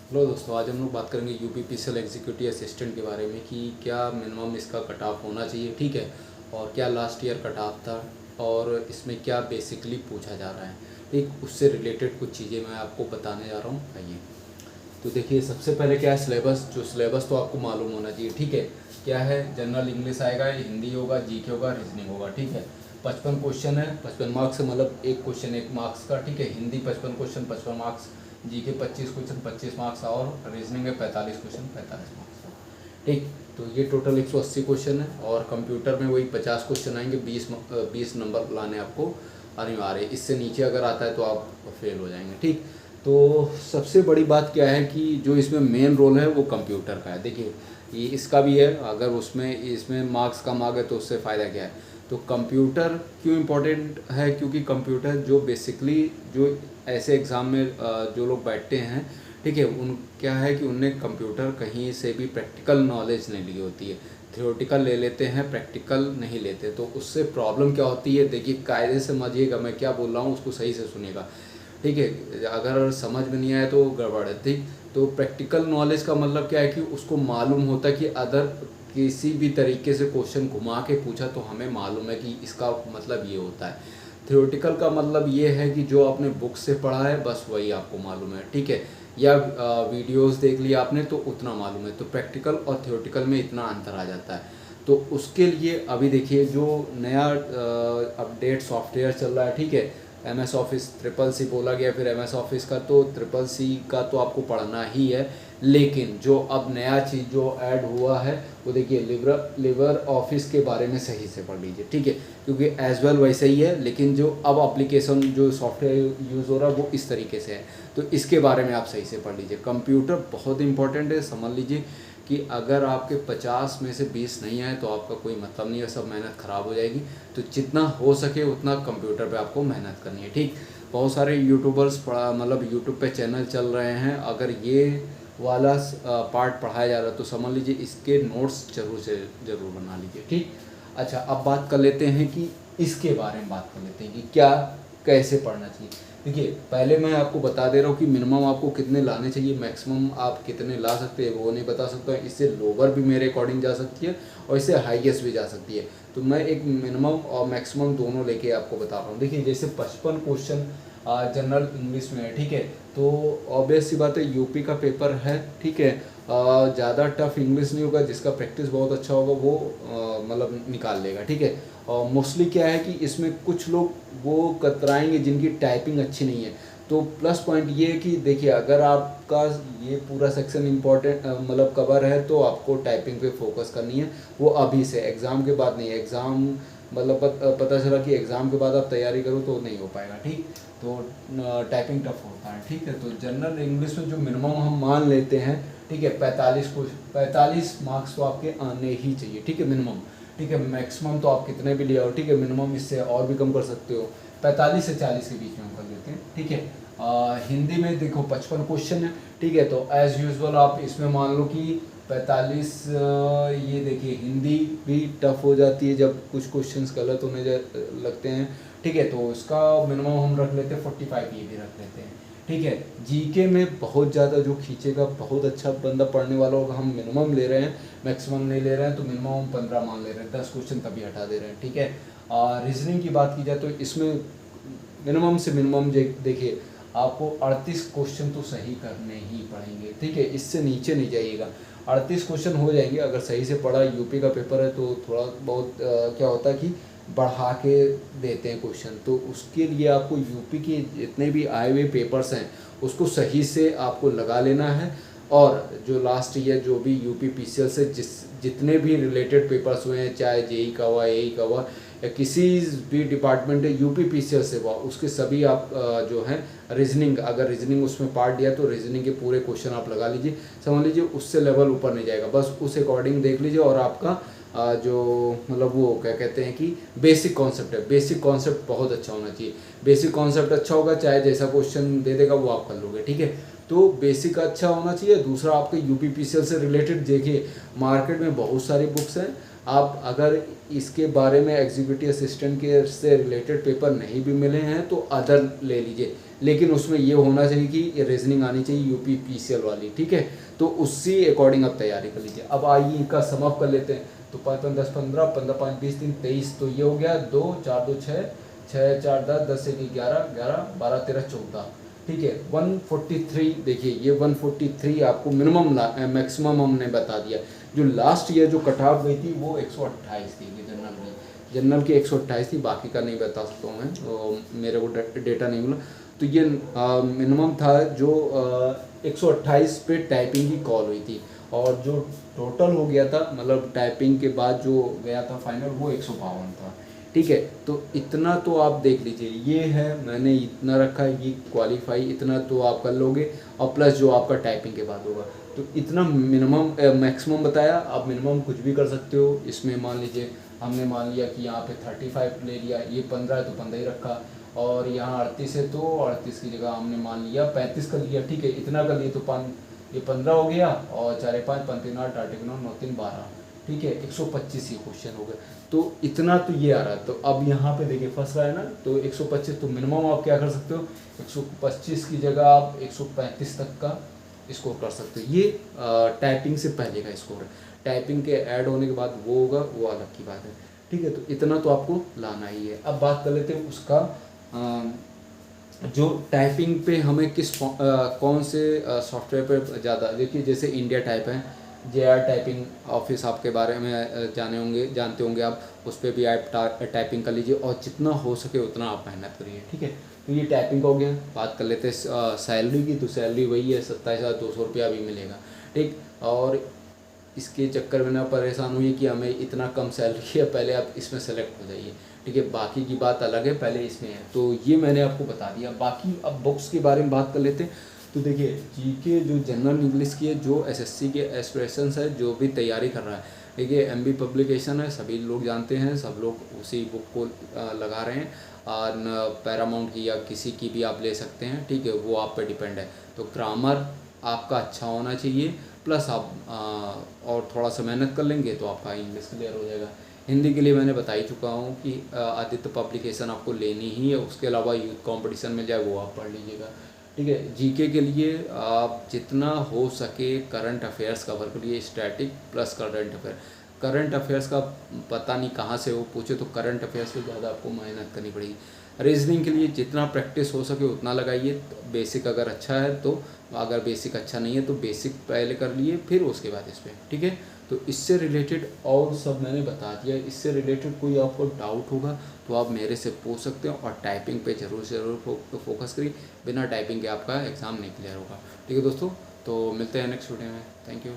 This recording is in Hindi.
हेलो दोस्तों, आज हम लोग बात करेंगे यूपीपीसीएल एग्जीक्यूटिव असिस्टेंट के बारे में कि क्या मिनिमम इसका कट ऑफ होना चाहिए, ठीक है। और क्या लास्ट ईयर कट ऑफ था और इसमें क्या बेसिकली पूछा जा रहा है, ठीक। उससे रिलेटेड कुछ चीज़ें मैं आपको बताने जा रहा हूँ। आइए तो देखिए, सबसे पहले क्या है सिलेबस। जो सिलेबस तो आपको मालूम होना चाहिए, ठीक है। क्या है, जनरल इंग्लिश आएगा, हिंदी होगा, जीके होगा, रीजनिंग होगा, ठीक है। 55 क्वेश्चन है, 55 मार्क्स से मतलब एक क्वेश्चन 1 मार्क्स का, ठीक है। Hindi 55 question 55 marks, GK 25 question 25 marks और रीजनिंग में 45 क्वेश्चन 45 मार्क्स का, ठीक। तो ये टोटल 180 क्वेश्चन है और कंप्यूटर में वही 50 क्वेश्चन आएंगे, 20 नंबर लाने आपको अनिवार्य है। इससे नीचे अगर आता है तो आप फेल हो जाएंगे, ठीक। तो सबसे बड़ी बात क्या है कि जो इसमें मेन रोल है वो कंप्यूटर का है। देखिए, ये इसका भी है, अगर उसमें इसमें मार्क्स कम आ गए तो उससे फ़ायदा क्या है। तो कंप्यूटर क्यों इम्पोर्टेंट है, क्योंकि कंप्यूटर जो बेसिकली जो ऐसे एग्ज़ाम में जो लोग बैठते हैं, ठीक है, उन क्या है कि उनने कंप्यूटर कहीं से भी प्रैक्टिकल नॉलेज नहीं ली होती है। थियोरेटिकल ले लेते हैं, प्रैक्टिकल नहीं लेते। तो उससे प्रॉब्लम क्या होती है, देखिए कायदे से समझिएगा, मैं क्या बोल रहा हूँ उसको सही से सुनिएगा, ठीक है। अगर समझ में नहीं आया तो गड़बड़ है, ठीक। तो प्रैक्टिकल नॉलेज का मतलब क्या है कि उसको मालूम होता है कि अदर किसी भी तरीके से क्वेश्चन घुमा के पूछा तो हमें मालूम है कि इसका मतलब ये होता है। थियोरेटिकल का मतलब ये है कि जो आपने बुक से पढ़ा है बस वही आपको मालूम है, ठीक है। या वीडियोस देख लिया आपने तो उतना मालूम है। तो प्रैक्टिकल और थियोरेटिकल में इतना अंतर आ जाता है। तो उसके लिए अभी देखिए, जो नया अपडेट सॉफ्टवेयर चल रहा है, ठीक है। एमएस ऑफिस ट्रिपल सी बोला गया, फिर एमएस ऑफिस का तो ट्रिपल सी का तो आपको पढ़ना ही है। लेकिन जो अब नया चीज़ जो ऐड हुआ है वो देखिए, लिवर ऑफिस के बारे में सही से पढ़ लीजिए, ठीक है। क्योंकि एज वेल वैसे ही है, लेकिन जो अब एप्लीकेशन जो सॉफ्टवेयर यूज़ हो रहा है वो इस तरीके से है। तो इसके बारे में आप सही से पढ़ लीजिए। कंप्यूटर बहुत इंपॉर्टेंट है, समझ लीजिए कि अगर आपके 50 में से 20 नहीं आए तो आपका कोई मतलब नहीं है, सब मेहनत ख़राब हो जाएगी। तो जितना हो सके उतना कंप्यूटर पे आपको मेहनत करनी है, ठीक। बहुत सारे यूट्यूबर्स मतलब यूट्यूब पे चैनल चल रहे हैं, अगर ये वाला पार्ट पढ़ाया जा रहा है तो समझ लीजिए इसके नोट्स जरूर से ज़रूर बना लीजिए, ठीक। अच्छा, अब बात कर लेते हैं कि इसके बारे में बात कर लेते हैं कि क्या कैसे पढ़ना चाहिए। देखिए, पहले मैं आपको बता दे रहा हूँ कि मिनिमम आपको कितने लाने चाहिए, मैक्सिमम आप कितने ला सकते हैं वो नहीं बता सकता। इससे लोअर भी मेरे अकॉर्डिंग जा सकती है और इससे हाईएस्ट भी जा सकती है। तो मैं एक मिनिमम और मैक्सिमम दोनों लेके आपको बता रहा हूँ। देखिए, जैसे 55 क्वेश्चन जनरल इंग्लिश में है, ठीक है। तो ऑब्वियस सी बात है, यूपी का पेपर है, ठीक है। ज़्यादा टफ इंग्लिश नहीं होगा, जिसका प्रैक्टिस बहुत अच्छा होगा वो मतलब निकाल लेगा, ठीक है। और मोस्टली क्या है कि इसमें कुछ लोग वो कतराएंगे जिनकी टाइपिंग अच्छी नहीं है। तो प्लस पॉइंट ये है कि देखिए, अगर आपका ये पूरा सेक्शन इम्पोर्टेंट मतलब कवर है तो आपको टाइपिंग पे फोकस करनी है, वो अभी से, एग्ज़ाम के बाद नहीं। एग्ज़ाम मतलब पता चला कि एग्ज़ाम के बाद आप तैयारी करो तो नहीं हो पाएगा, ठीक। तो टाइपिंग टफ होता है, ठीक है। तो जनरल इंग्लिश में जो मिनिमम हम मान लेते हैं, ठीक है, 45 मार्क्स तो आपके आने ही चाहिए, ठीक है, मिनिमम, ठीक है। मैक्सिमम तो आप कितने भी ले आओ, ठीक है। मिनिमम इससे और भी कम कर सकते हो, 45 से 40 के बीच में हम कर लेते हैं, ठीक है। हिंदी में देखो 55 क्वेश्चन है, ठीक है। तो एज़ यूजुअल आप इसमें मान लो कि 45, ये देखिए हिंदी भी टफ हो जाती है जब कुछ क्वेश्चंस गलत होने लगते हैं, ठीक है। तो इसका मिनिमम हम रख लेते हैं 45, ये भी रख लेते हैं, ठीक है। जीके में बहुत ज़्यादा जो खींचेगा, बहुत अच्छा बंदा पढ़ने वाला होगा, हम मिनिमम ले रहे हैं, मैक्सिमम नहीं ले रहे हैं। तो मिनिमम हम 15 मान ले रहे हैं, 10 क्वेश्चन तभी हटा दे रहे हैं, ठीक है। रीजनिंग की बात की जाए तो इसमें मिनिमम से मिनिमम देखिए, आपको 38 क्वेश्चन तो सही करने ही पड़ेंगे, ठीक है। इससे नीचे नहीं जाइएगा। 38 क्वेश्चन हो जाएंगे अगर सही से पढ़ा। यूपी का पेपर है तो थोड़ा बहुत क्या होता है कि बढ़ा के देते हैं क्वेश्चन। तो उसके लिए आपको यूपी के जितने भी आए हुए पेपर्स हैं उसको सही से आपको लगा लेना है। और जो लास्ट ईयर जो भी यूपी पीसीएल से जितने भी रिलेटेड पेपर्स हुए हैं, चाहे जेई का हुआ, एई का हुआ, या किसी भी डिपार्टमेंट है यूपी पीसीएल से हुआ, उसके सभी आप जो हैं रीजनिंग, अगर रीजनिंग उसमें पार्ट दिया तो रीजनिंग के पूरे क्वेश्चन आप लगा लीजिए। समझ लीजिए उससे लेवल ऊपर नहीं जाएगा, बस उस अकॉर्डिंग देख लीजिए। और आपका जो मतलब वो क्या कहते हैं कि बेसिक कॉन्सेप्ट है, बेसिक कॉन्सेप्ट बहुत अच्छा होना चाहिए। बेसिक कॉन्सेप्ट अच्छा होगा, चाहे जैसा क्वेश्चन दे देगा वो आप कर लोगे, ठीक है। तो बेसिक अच्छा होना चाहिए। दूसरा, आपके यूपी पीसीएल से रिलेटेड देखिए, मार्केट में बहुत सारी बुक्स हैं। आप अगर इसके बारे में एग्जीक्यूटिव असिस्टेंट के से रिलेटेड पेपर नहीं भी मिले हैं तो अदर ले लीजिए। लेकिन उसमें ये होना चाहिए कि रीजनिंग आनी चाहिए यूपीपीसीएल वाली, ठीक है। तो उसी अकॉर्डिंग आप तैयारी कर लीजिए। अब आइए इनका सम अप कर लेते हैं। तो 5 5 10 15, 15 5 20 3 23, तो ये हो गया 2 4 2 6, 6 4 10, 10 1 11, 11 12 13 14, ठीक है। 143, देखिए ये 143 आपको मिनिमम मैक्सिमम हमने बता दिया। जो लास्ट ईयर जो कट ऑफ गई थी वो 128 थी जनरल की 128 थी, बाकी का नहीं बता सकता हूँ मैं, तो मेरे को डेटा नहीं मिला। तो ये मिनिमम था जो 128 पे टाइपिंग की कॉल हुई थी, और जो टोटल हो गया था मतलब टाइपिंग के बाद जो गया था फाइनल वो 152 था, ठीक है। तो इतना तो आप देख लीजिए, ये है मैंने इतना रखा है, ये क्वालिफाई इतना तो आप कर लोगे, और प्लस जो आपका टाइपिंग के बाद होगा, तो इतना मिनिमम मैक्सिमम बताया। आप मिनिमम कुछ भी कर सकते हो इसमें। मान लीजिए हमने मान लिया कि यहाँ पे 35 ले लिया, ये 15 है तो 15 ही रखा, और यहाँ 38 है तो 38 की जगह हमने मान लिया 35 कर लिया, ठीक है। इतना कर लिए तो ये 15 हो गया, और 4 5 5 3 8 8 1 9 9 3 12, ठीक है। 125 ये क्वेश्चन हो गए, तो इतना तो ये आ रहा है। तो अब यहाँ पे देखिए फंस रहा है ना, तो 125, तो मिनिमम आप क्या कर सकते हो, 125 की जगह आप 135 तक का स्कोर कर सकते हो। ये टाइपिंग से पहले का स्कोर है, टाइपिंग के ऐड होने के बाद वो होगा, वो अलग की बात है, ठीक है। तो इतना तो आपको लाना ही है। अब बात कर लेते हैं उसका जो टाइपिंग पे हमें कौन से सॉफ्टवेयर पे ज़्यादा, देखिए जैसे इंडिया टाइप है, JR टाइपिंग ऑफिस आपके बारे में जानते होंगे आप, उस पर भी आप टाइपिंग कर लीजिए, और जितना हो सके उतना आप मेहनत करिए, ठीक है। तो ये टाइपिंग का हो गया। बात कर लेते हैं सैलरी की, तो सैलरी वही है 27,200 रुपया भी मिलेगा, ठीक। और इसके चक्कर में ना परेशान हुई कि हमें इतना कम सैलरी है, पहले आप इसमें सेलेक्ट हो जाइए, ठीक है। बाकी की बात अलग है, पहले इसमें है, तो ये मैंने आपको बता दिया। बाकी अब बुक्स के बारे में बात कर लेते हैं। तो देखिए जीके जो जनरल इंग्लिश की है, जो एसएससी के एस्पिरेशंस है, जो भी तैयारी कर रहा है, देखिए MB पब्लिकेशन है, सभी लोग जानते हैं, सब लोग उसी बुक को लगा रहे हैं, और पैरामाउंट की या किसी की भी आप ले सकते हैं, ठीक है, वो आप पे डिपेंड है। तो ग्रामर आपका अच्छा होना चाहिए, प्लस आप और थोड़ा सा मेहनत कर लेंगे तो आपका इंग्लिश क्लियर हो जाएगा। हिंदी के लिए मैंने बता ही चुका हूँ कि आदित्य पब्लिकेशन आपको लेनी ही है, उसके अलावा यूथ कंपटीशन में जाए वो आप पढ़ लीजिएगा, ठीक है। जीके के लिए आप जितना हो सके करंट अफेयर्स कवर करिए, static plus current affair. Current affairs का पता नहीं कहाँ से वो पूछे, तो करंट अफेयर्स पे ज़्यादा आपको मेहनत करनी पड़ेगी। रीजनिंग के लिए जितना प्रैक्टिस हो सके उतना लगाइए, बेसिक अगर अच्छा है तो, अगर बेसिक अच्छा नहीं है तो बेसिक पहले कर लिए, फिर उसके बाद इस पर, ठीक है। तो इससे रिलेटेड और सब मैंने बता दिया। इससे रिलेटेड कोई आपको डाउट होगा तो आप मेरे से पूछ सकते हो, और टाइपिंग पे ज़रूर फोकस करिए, बिना टाइपिंग के आपका एग्ज़ाम नहीं क्लियर होगा, ठीक है दोस्तों। तो मिलते हैं नेक्स्ट वीडियो में, थैंक यू।